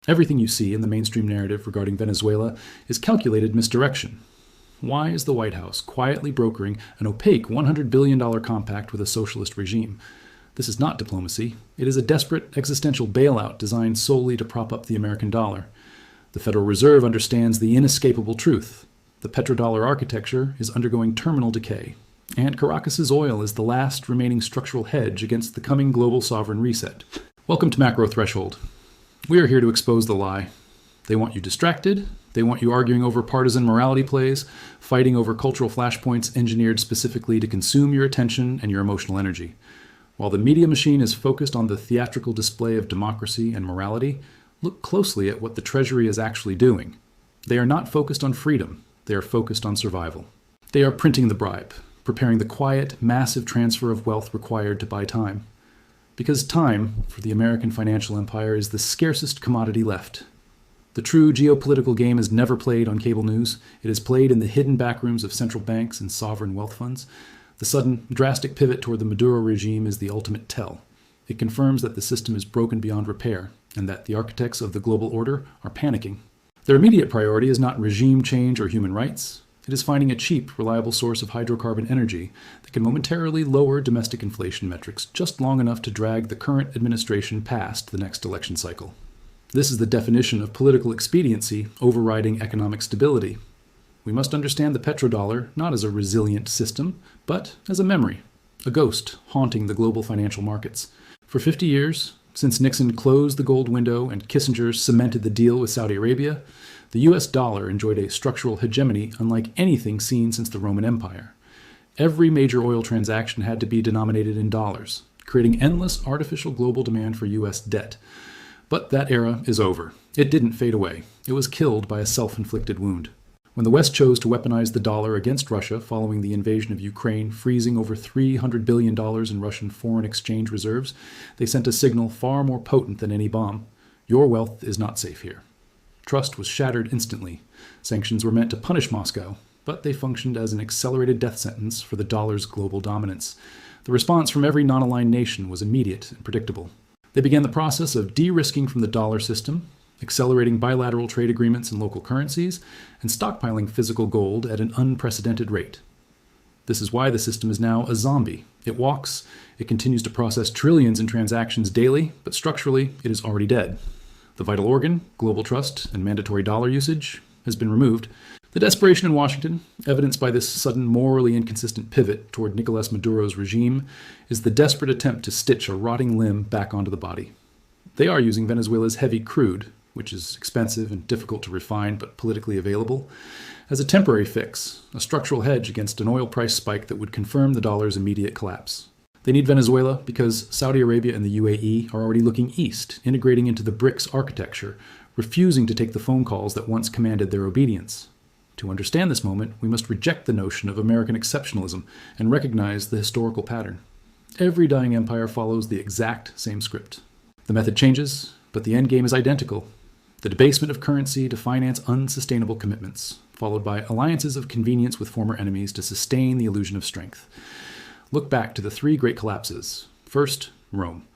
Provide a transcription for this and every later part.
Everything you see in the mainstream narrative regarding Venezuela is calculated misdirection. Why is the White House quietly brokering an opaque $100 billion compact with a socialist regime? This is not diplomacy. It is a desperate existential bailout designed solely to prop up the American dollar. The Federal Reserve understands the inescapable truth. The petrodollar architecture is undergoing terminal decay, and Caracas's oil is the last remaining structural hedge against the coming global sovereign reset. Welcome to Macro Threshold. We are here to expose the lie. They want you distracted. They want you arguing over partisan morality plays, fighting over cultural flashpoints engineered specifically to consume your attention and your emotional energy. While the media machine is focused on the theatrical display of democracy and morality, look closely at what the Treasury is actually doing. They are not focused on freedom. They are focused on survival. They are printing the bribe, preparing the quiet, massive transfer of wealth required to buy time. Because time, for the American financial empire, is the scarcest commodity left. The true geopolitical game is never played on cable news. It is played in the hidden backrooms of central banks and sovereign wealth funds. The sudden, drastic pivot toward the Maduro regime is the ultimate tell. It confirms that the system is broken beyond repair, and that the architects of the global order are panicking. Their immediate priority is not regime change or human rights. It is finding a cheap, reliable source of hydrocarbon energy that can momentarily lower domestic inflation metrics just long enough to drag the current administration past the next election cycle. This is the definition of political expediency overriding economic stability. We must understand the petrodollar not as a resilient system, but as a memory, a ghost haunting the global financial markets. For 50 years, since Nixon closed the gold window and Kissinger cemented the deal with Saudi Arabia, the US dollar enjoyed a structural hegemony unlike anything seen since the Roman Empire. Every major oil transaction had to be denominated in dollars, creating endless artificial global demand for US debt. But that era is over. It didn't fade away. It was killed by a self-inflicted wound. When the West chose to weaponize the dollar against Russia following the invasion of Ukraine, freezing over $300 billion in Russian foreign exchange reserves, they sent a signal far more potent than any bomb. Your wealth is not safe here. Trust was shattered instantly. Sanctions were meant to punish Moscow, but they functioned as an accelerated death sentence for the dollar's global dominance. The response from every non-aligned nation was immediate and predictable. They began the process of de-risking from the dollar system, accelerating bilateral trade agreements in local currencies, and stockpiling physical gold at an unprecedented rate. This is why the system is now a zombie. It walks, it continues to process trillions in transactions daily, but structurally, it is already dead. The vital organ, global trust, and mandatory dollar usage has been removed. The desperation in Washington, evidenced by this sudden morally inconsistent pivot toward Nicolas Maduro's regime, is the desperate attempt to stitch a rotting limb back onto the body. They are using Venezuela's heavy crude, which is expensive and difficult to refine but politically available, as a temporary fix, a structural hedge against an oil price spike that would confirm the dollar's immediate collapse. They need Venezuela because Saudi Arabia and the UAE are already looking east, integrating into the BRICS architecture, refusing to take the phone calls that once commanded their obedience. To understand this moment, we must reject the notion of American exceptionalism and recognize the historical pattern. Every dying empire follows the exact same script. The method changes, but the end game is identical. The debasement of currency to finance unsustainable commitments, followed by alliances of convenience with former enemies to sustain the illusion of strength. Look back to the three great collapses. First, Rome.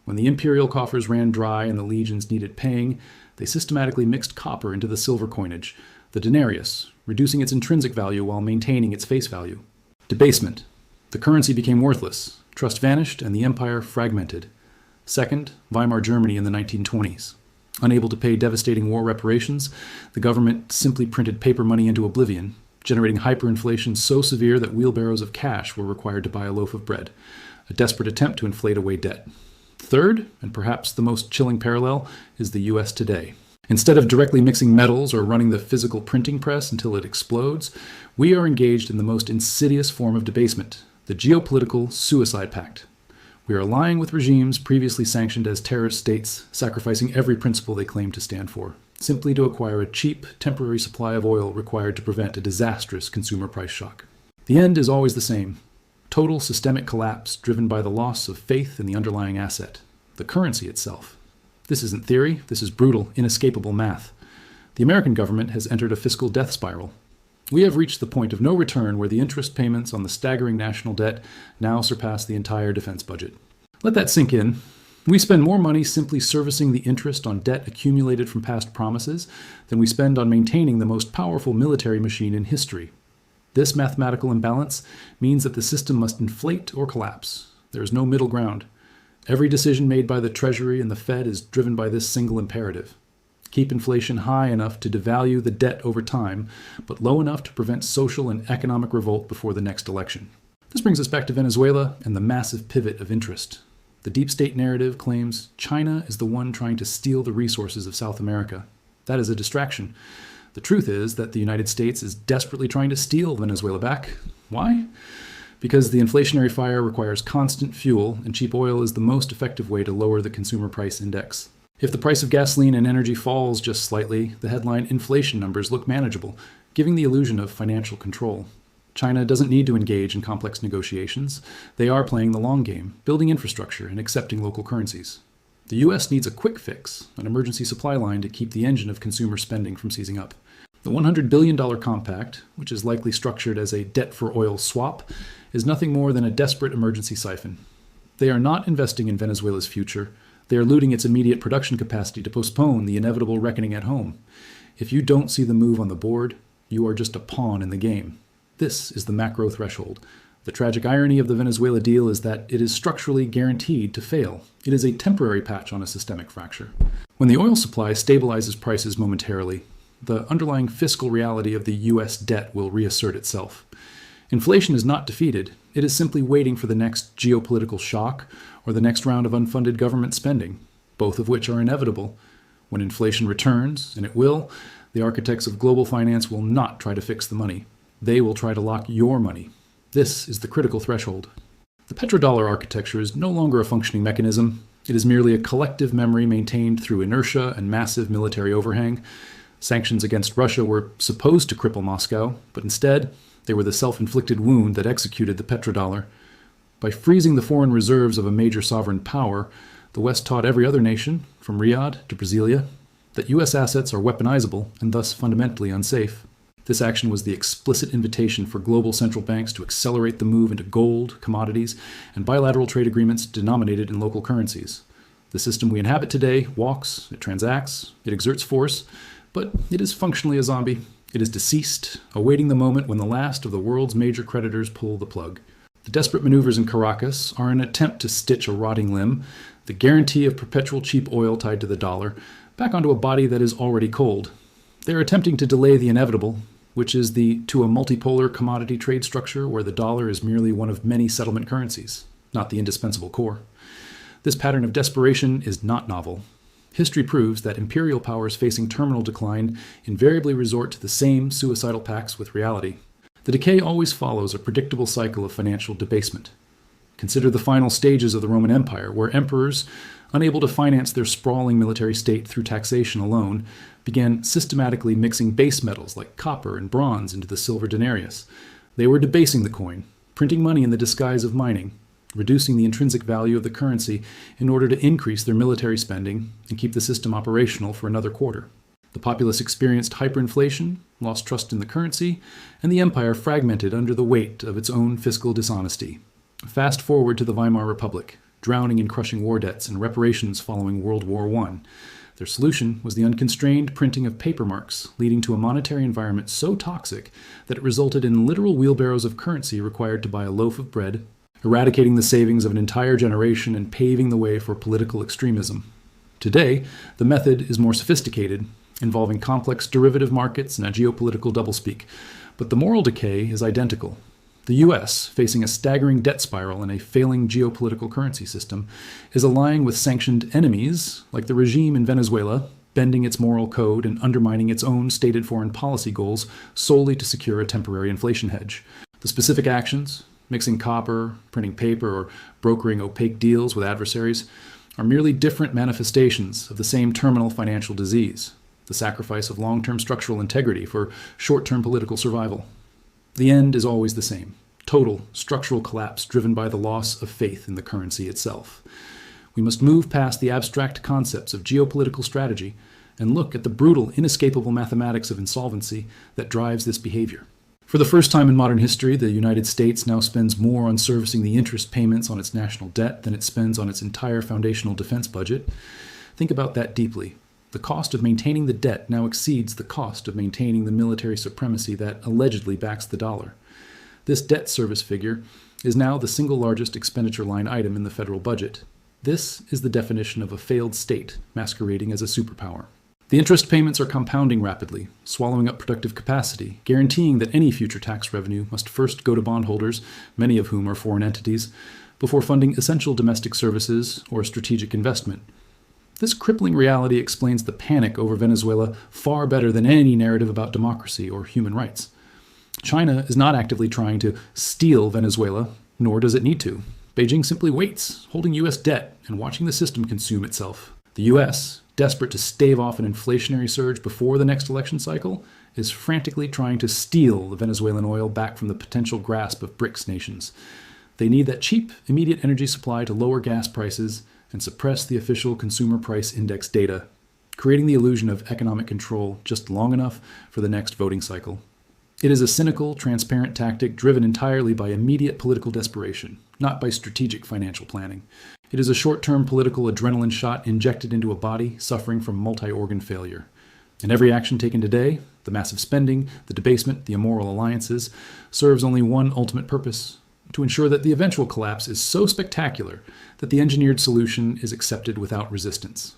When the imperial coffers ran dry and the legions needed paying, they systematically mixed copper into the silver coinage, the denarius, reducing its intrinsic value while maintaining its face value. Debasement. The currency became worthless, trust vanished, and the empire fragmented. Second, Weimar Germany in the 1920s. Unable to pay devastating war reparations, the government simply printed paper money into oblivion, generating hyperinflation so severe that wheelbarrows of cash were required to buy a loaf of bread, a desperate attempt to inflate away debt. Third, and perhaps the most chilling parallel, is the US today. Instead of directly mixing metals or running the physical printing press until it explodes, we are engaged in the most insidious form of debasement, the geopolitical suicide pact. We are allying with regimes previously sanctioned as terrorist states, sacrificing every principle they claim to stand for, simply to acquire a cheap, temporary supply of oil required to prevent a disastrous consumer price shock. The end is always the same: total systemic collapse driven by the loss of faith in the underlying asset, the currency itself. This isn't theory, this is brutal, inescapable math. The American government has entered a fiscal death spiral. We have reached the point of no return where the interest payments on the staggering national debt now surpass the entire defense budget. Let that sink in. We spend more money simply servicing the interest on debt accumulated from past promises than we spend on maintaining the most powerful military machine in history. This mathematical imbalance means that the system must inflate or collapse. There is no middle ground. Every decision made by the Treasury and the Fed is driven by this single imperative. Keep inflation high enough to devalue the debt over time, but low enough to prevent social and economic revolt before the next election. This brings us back to Venezuela and the massive pivot of interest. The deep state narrative claims China is the one trying to steal the resources of South America. That is a distraction. The truth is that the United States is desperately trying to steal Venezuela back. Why? Because the inflationary fire requires constant fuel, and cheap oil is the most effective way to lower the consumer price index. If the price of gasoline and energy falls just slightly, the headline inflation numbers look manageable, giving the illusion of financial control. China doesn't need to engage in complex negotiations. They are playing the long game, building infrastructure and accepting local currencies. The U.S. needs a quick fix, an emergency supply line to keep the engine of consumer spending from seizing up. The $100 billion compact, which is likely structured as a debt-for-oil swap, is nothing more than a desperate emergency siphon. They are not investing in Venezuela's future. They are looting its immediate production capacity to postpone the inevitable reckoning at home. If you don't see the move on the board, you are just a pawn in the game. This is the macro threshold. The tragic irony of the Venezuela deal is that it is structurally guaranteed to fail. It is a temporary patch on a systemic fracture. When the oil supply stabilizes prices momentarily, the underlying fiscal reality of the U.S. debt will reassert itself. Inflation is not defeated. It is simply waiting for the next geopolitical shock or the next round of unfunded government spending, both of which are inevitable. When inflation returns, and it will, the architects of global finance will not try to fix the money. They will try to lock your money. This is the critical threshold. The petrodollar architecture is no longer a functioning mechanism. It is merely a collective memory maintained through inertia and massive military overhang. Sanctions against Russia were supposed to cripple Moscow, but instead, they were the self-inflicted wound that executed the petrodollar. By freezing the foreign reserves of a major sovereign power, the West taught every other nation, from Riyadh to Brasilia, that U.S. assets are weaponizable and thus fundamentally unsafe. This action was the explicit invitation for global central banks to accelerate the move into gold, commodities, and bilateral trade agreements denominated in local currencies. The system we inhabit today walks, it transacts, it exerts force, but it is functionally a zombie. It is deceased, awaiting the moment when the last of the world's major creditors pull the plug. The desperate maneuvers in Caracas are an attempt to stitch a rotting limb, the guarantee of perpetual cheap oil tied to the dollar, back onto a body that is already cold. They are attempting to delay the inevitable, which is to a multipolar commodity trade structure where the dollar is merely one of many settlement currencies, not the indispensable core. This pattern of desperation is not novel. History proves that imperial powers facing terminal decline invariably resort to the same suicidal pacts with reality. The decay always follows a predictable cycle of financial debasement. Consider the final stages of the Roman Empire, where emperors, unable to finance their sprawling military state through taxation alone, began systematically mixing base metals like copper and bronze into the silver denarius. They were debasing the coin, printing money in the disguise of mining, reducing the intrinsic value of the currency in order to increase their military spending and keep the system operational for another quarter. The populace experienced hyperinflation, lost trust in the currency, and the empire fragmented under the weight of its own fiscal dishonesty. Fast forward to the Weimar Republic, drowning in crushing war debts and reparations following World War I. Their solution was the unconstrained printing of paper marks, leading to a monetary environment so toxic that it resulted in literal wheelbarrows of currency required to buy a loaf of bread, eradicating the savings of an entire generation and paving the way for political extremism. Today, the method is more sophisticated, involving complex derivative markets and a geopolitical doublespeak, but the moral decay is identical. The U.S., facing a staggering debt spiral and a failing geopolitical currency system, is allying with sanctioned enemies, like the regime in Venezuela, bending its moral code and undermining its own stated foreign policy goals solely to secure a temporary inflation hedge. The specific actions, mixing copper, printing paper, or brokering opaque deals with adversaries, are merely different manifestations of the same terminal financial disease, the sacrifice of long-term structural integrity for short-term political survival. The end is always the same: total structural collapse driven by the loss of faith in the currency itself. We must move past the abstract concepts of geopolitical strategy and look at the brutal, inescapable mathematics of insolvency that drives this behavior. For the first time in modern history, the United States now spends more on servicing the interest payments on its national debt than it spends on its entire foundational defense budget. Think about that deeply. The cost of maintaining the debt now exceeds the cost of maintaining the military supremacy that allegedly backs the dollar. This debt service figure is now the single largest expenditure line item in the federal budget. This is the definition of a failed state masquerading as a superpower. The interest payments are compounding rapidly, swallowing up productive capacity, guaranteeing that any future tax revenue must first go to bondholders, many of whom are foreign entities, before funding essential domestic services or strategic investment. This crippling reality explains the panic over Venezuela far better than any narrative about democracy or human rights. China is not actively trying to steal Venezuela, nor does it need to. Beijing simply waits, holding U.S. debt and watching the system consume itself. The U.S., desperate to stave off an inflationary surge before the next election cycle, is frantically trying to steal the Venezuelan oil back from the potential grasp of BRICS nations. They need that cheap, immediate energy supply to lower gas prices and suppress the official consumer price index data, creating the illusion of economic control just long enough for the next voting cycle. It is a cynical, transparent tactic driven entirely by immediate political desperation, not by strategic financial planning. It is a short-term political adrenaline shot injected into a body suffering from multi-organ failure. And every action taken today, the massive spending, the debasement, the immoral alliances, serves only one ultimate purpose: to ensure that the eventual collapse is so spectacular that the engineered solution is accepted without resistance.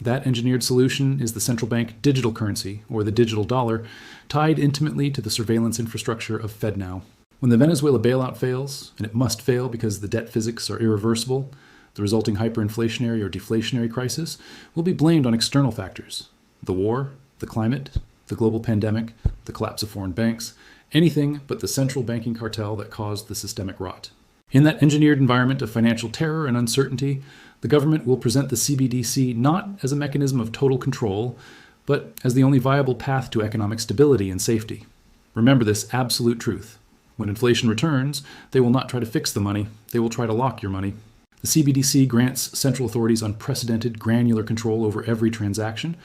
That engineered solution is the central bank digital currency, or the digital dollar, tied intimately to the surveillance infrastructure of FedNow. When the Venezuela bailout fails, and it must fail because the debt physics are irreversible, the resulting hyperinflationary or deflationary crisis will be blamed on external factors: the war, the climate, the global pandemic, the collapse of foreign banks, anything but the central banking cartel that caused the systemic rot. In that engineered environment of financial terror and uncertainty, the government will present the CBDC not as a mechanism of total control, but as the only viable path to economic stability and safety. Remember this absolute truth: when inflation returns, they will not try to fix the money, they will try to lock your money. The CBDC grants central authorities unprecedented granular control over every transaction,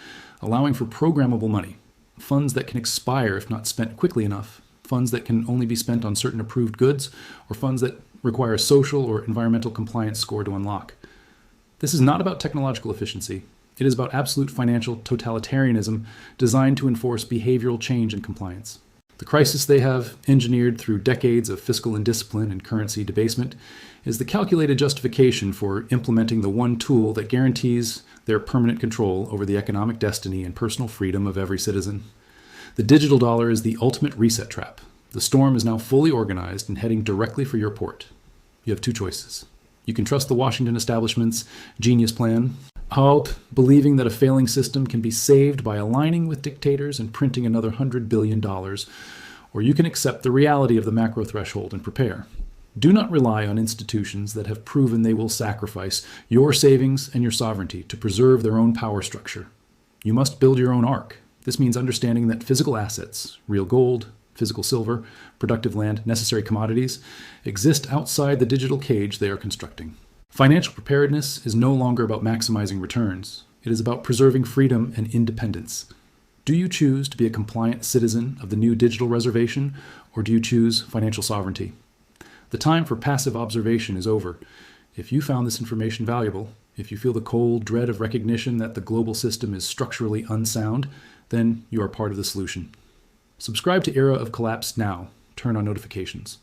allowing for programmable money, funds that can expire if not spent quickly enough, funds that can only be spent on certain approved goods, or funds that require a social or environmental compliance score to unlock. This is not about technological efficiency. It is about absolute financial totalitarianism designed to enforce behavioral change and compliance. The crisis they have engineered through decades of fiscal indiscipline and currency debasement is the calculated justification for implementing the one tool that guarantees their permanent control over the economic destiny and personal freedom of every citizen. The digital dollar is the ultimate reset trap. The storm is now fully organized and heading directly for your port. You have two choices. You can trust the Washington establishment's genius plan, hope, believing that a failing system can be saved by aligning with dictators and printing another $100 billion, or you can accept the reality of the macro threshold and prepare. Do not rely on institutions that have proven they will sacrifice your savings and your sovereignty to preserve their own power structure. You must build your own ark. This means understanding that physical assets, real gold, physical silver, productive land, necessary commodities, exist outside the digital cage they are constructing. Financial preparedness is no longer about maximizing returns. It is about preserving freedom and independence. Do you choose to be a compliant citizen of the new digital reservation, or do you choose financial sovereignty? The time for passive observation is over. If you found this information valuable, if you feel the cold dread of recognition that the global system is structurally unsound, then you are part of the solution. Subscribe to Era of Collapse now. Turn on notifications.